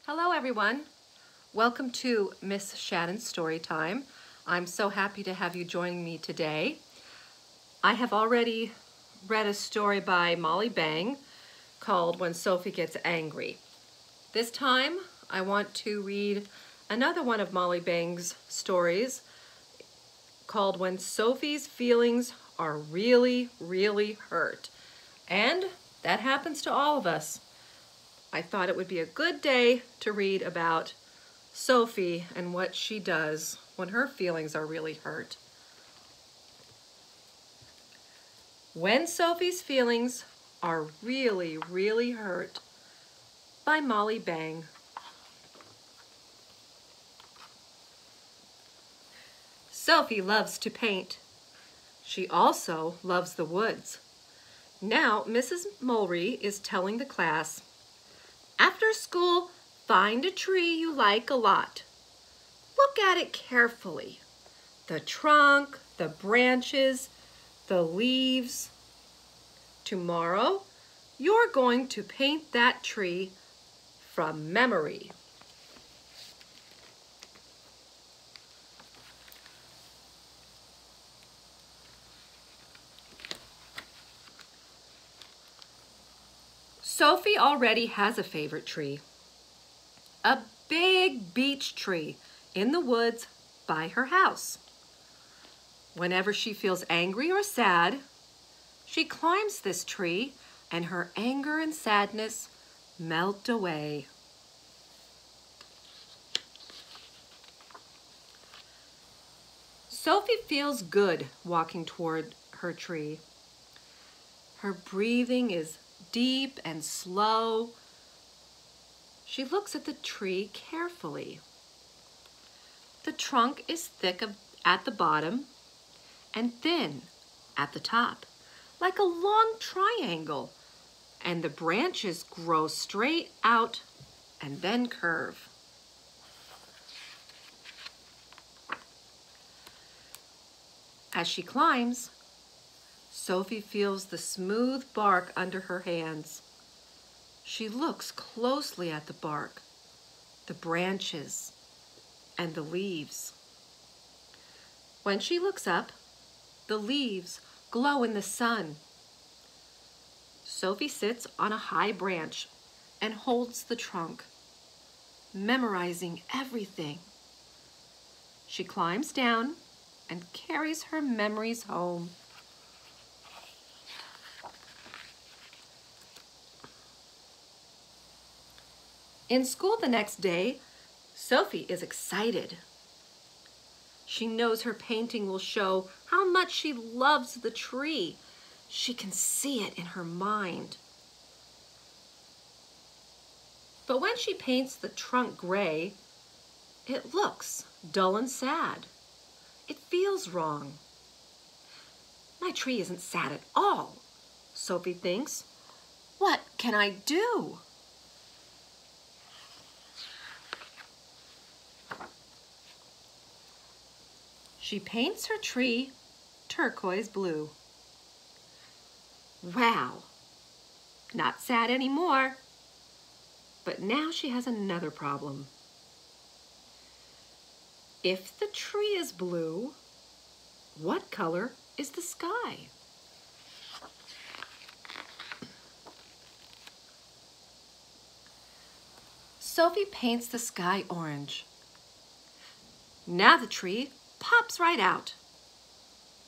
Hello everyone. Welcome to Miss Shannon's Story Time. I'm so happy to have you joining me today. I have already read a story by Molly Bang called When Sophie Gets Angry. This time I want to read another one of Molly Bang's stories called When Sophie's Feelings Are Really, Really Hurt. And that happens to all of us. I thought it would be a good day to read about Sophie and what she does when her feelings are really hurt. When Sophie's Feelings Are Really, Really Hurt by Molly Bang. Sophie loves to paint. She also loves the woods. Now, Mrs. Mulry is telling the class, after school, find a tree you like a lot. Look at it carefully. The trunk, the branches, the leaves. Tomorrow, you're going to paint that tree from memory. Sophie already has a favorite tree. A big beech tree in the woods by her house. Whenever she feels angry or sad, she climbs this tree and her anger and sadness melt away. Sophie feels good walking toward her tree. Her breathing is deep and slow. She looks at the tree carefully. The trunk is thick at the bottom and thin at the top, like a long triangle, and the branches grow straight out and then curve. As she climbs, Sophie feels the smooth bark under her hands. She looks closely at the bark, the branches, and the leaves. When she looks up, the leaves glow in the sun. Sophie sits on a high branch and holds the trunk, memorizing everything. She climbs down and carries her memories home. In school the next day, Sophie is excited. She knows her painting will show how much she loves the tree. She can see it in her mind. But when she paints the trunk gray, it looks dull and sad. It feels wrong. My tree isn't sad at all, Sophie thinks. What can I do? She paints her tree turquoise blue. Wow, not sad anymore. But now she has another problem. If the tree is blue, what color is the sky? Sophie paints the sky orange. Now the tree pops right out.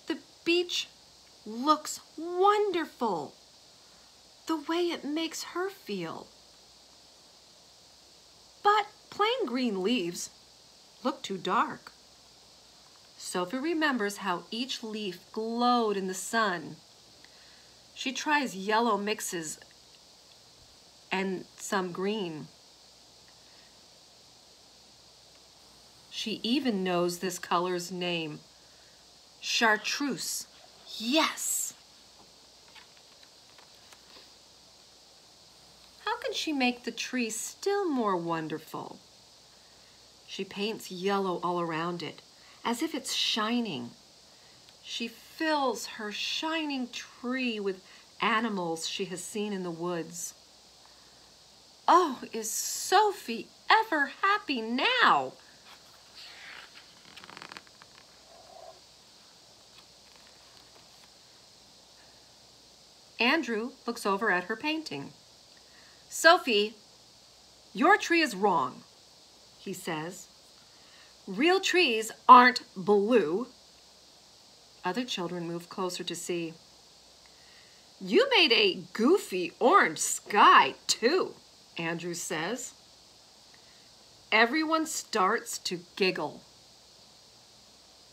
The beech looks wonderful, the way it makes her feel. But plain green leaves look too dark. Sophie remembers how each leaf glowed in the sun. She tries yellow mixes and some green. She even knows this color's name, chartreuse. Yes! How can she make the tree still more wonderful? She paints yellow all around it, as if it's shining. She fills her shining tree with animals she has seen in the woods. Oh, is Sophie ever happy now? Andrew looks over at her painting. Sophie, your tree is wrong, he says. Real trees aren't blue. Other children move closer to see. You made a goofy orange sky, too, Andrew says. Everyone starts to giggle.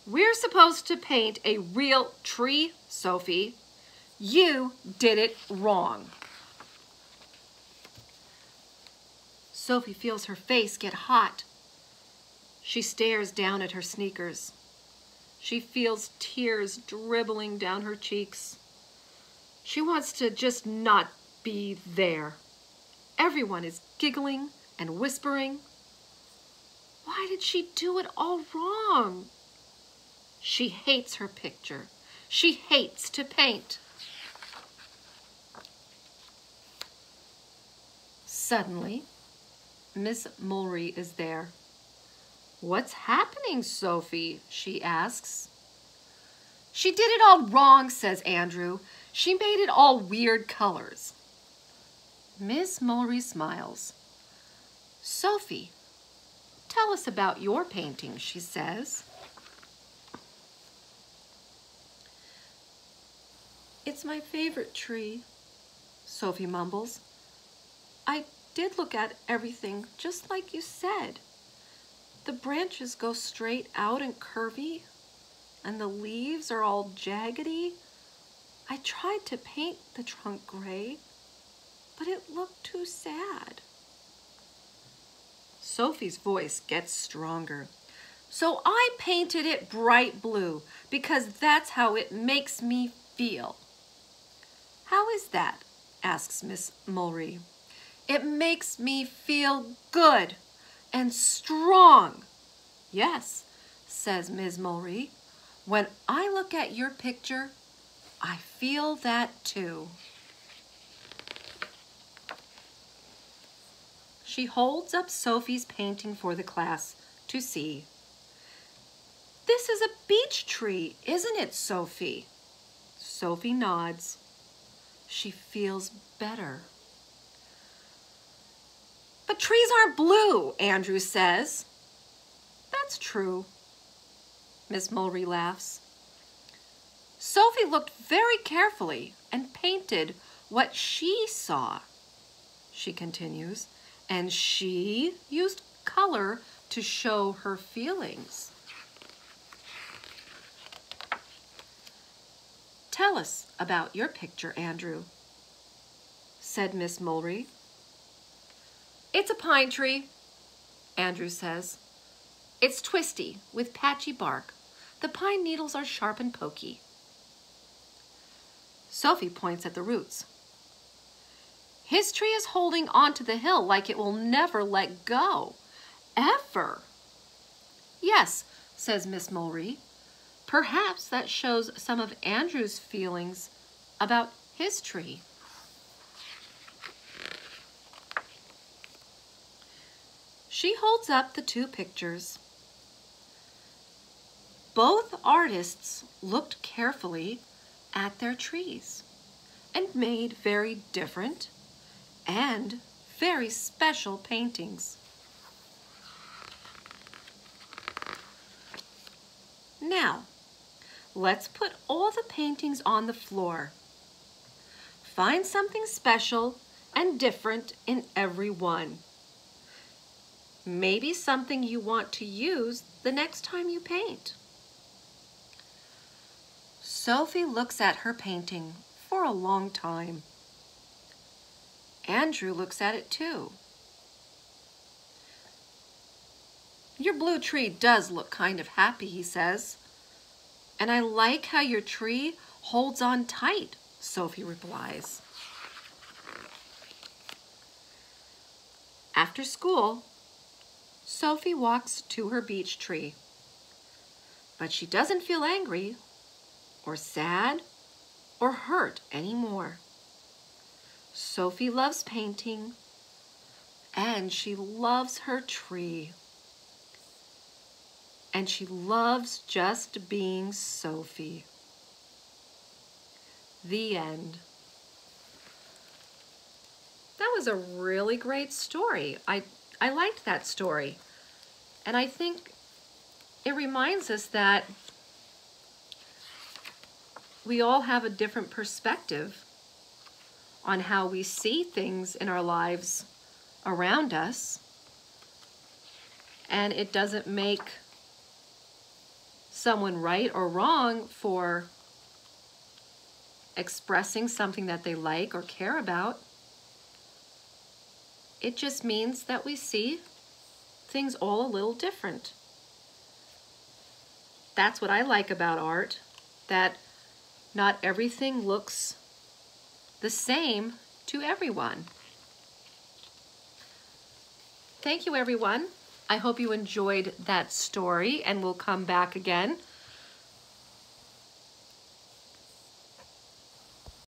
We're supposed to paint a real tree, Sophie. You did it wrong. Sophie feels her face get hot. She stares down at her sneakers. She feels tears dribbling down her cheeks. She wants to just not be there. Everyone is giggling and whispering. Why did she do it all wrong? She hates her picture. She hates to paint. Suddenly, Miss Mulry is there. What's happening, Sophie? She asks. She did it all wrong, says Andrew. She made it all weird colors. Miss Mulry smiles. Sophie, tell us about your painting, she says. It's my favorite tree, Sophie mumbles. I did look at everything just like you said. The branches go straight out and curvy, and the leaves are all jaggedy. I tried to paint the trunk gray, but it looked too sad. Sophie's voice gets stronger. So I painted it bright blue because that's how it makes me feel. How is that? Asks Miss Mulry. It makes me feel good and strong. Yes, says Ms. Mulry. When I look at your picture, I feel that too. She holds up Sophie's painting for the class to see. This is a beech tree, isn't it, Sophie? Sophie nods. She feels better. But trees aren't blue, Andrew says. That's true. Miss Mulry laughs. Sophie looked very carefully and painted what she saw, she continues, and she used color to show her feelings. Tell us about your picture, Andrew, said Miss Mulry. It's a pine tree, Andrew says. It's twisty with patchy bark. The pine needles are sharp and pokey. Sophie points at the roots. His tree is holding onto the hill like it will never let go. Ever. Yes, says Miss Mulry. Perhaps that shows some of Andrew's feelings about his tree. She holds up the two pictures. Both artists looked carefully at their trees and made very different and very special paintings. Now, let's put all the paintings on the floor. Find something special and different in every one. Maybe something you want to use the next time you paint. Sophie looks at her painting for a long time. Andrew looks at it too. Your blue tree does look kind of happy, he says. And I like how your tree holds on tight, Sophie replies. After school, Sophie walks to her beech tree. But she doesn't feel angry or sad or hurt anymore. Sophie loves painting And she loves her tree. And she loves just being Sophie. The end. That was a really great story. I liked that story. And I think it reminds us that we all have a different perspective on how we see things in our lives around us. And it doesn't make someone right or wrong for expressing something that they like or care about. It just means that we see things all a little different. That's what I like about art, that not everything looks the same to everyone. Thank you, everyone. I hope you enjoyed that story and will come back again